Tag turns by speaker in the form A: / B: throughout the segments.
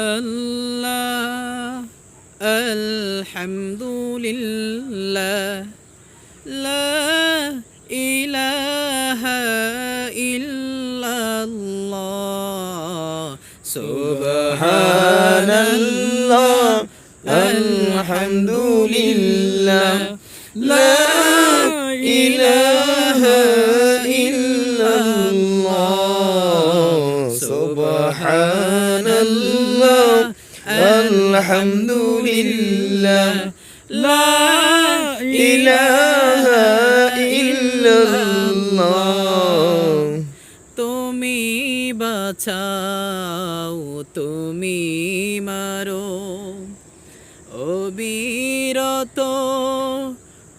A: সুবহানাল্লাহ আলহামদুলিল্লাহ লা ইলাহা ইল্লাল্লাহ
B: সুবহানাল্লাহ আলহামদুলিল্লাহ লা ইলাহা ইল্লাল্লাহ সুবহানাল্লাহ আলহামদুলিল্লাহ লা ইলাহা ইল্লাল্লাহ
A: তুমি বাঁচাও তুমি মারো অবিরত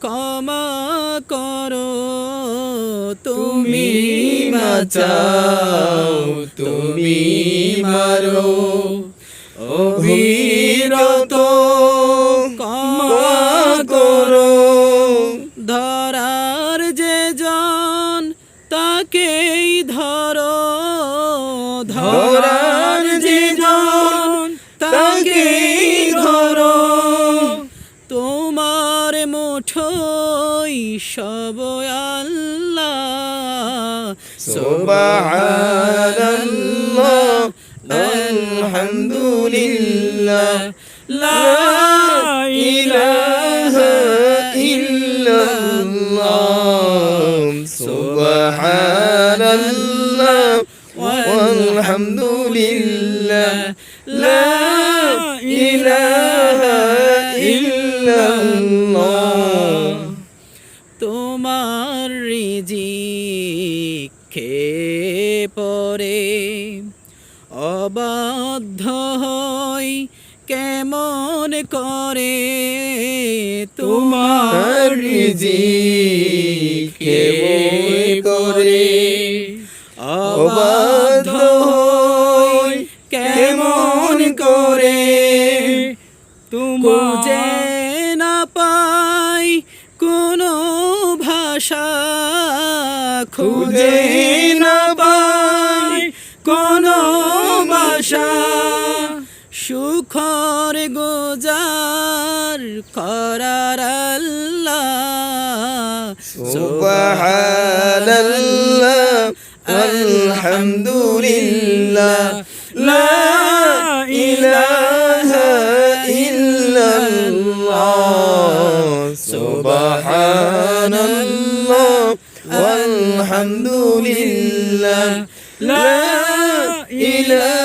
A: ক্ষমা করো
B: তুমি বাঁচাও তুমি মারো অবিরত ক্ষমা করো
A: ধরার যে জন তাকেই ধরো
B: ধরার যে জন তাকেই ধরো
A: তোমার মুঠোই সব আল্লাহ
B: সুবহানাল্লাহ আলহামদুলিল্লাহ লা ইলাহা ইল্লাল্লাহ সুবহানাল্লাহ walhamdulillah লা ইলাহা ইল্লাল্লাহ
A: তোমার রিজিক খেয়ে পরে অবাধ্য হই কেমন করে
B: তোমার রিজিক খেয়ে করে অবাধ্য হই কেমন করে
A: খুঁজে না পাই কোনো ভাষা
B: খুঁজে না পাই কোনো ভাষা
A: সুখর গোজার করার আল্লাহ
B: সুবহানাল্লাহ আলহামদুলিল্লাহ লা ইলাহা ইল্লাল্লাহ সুবহানাল্লাহ walhamdulillah লা ইলাহা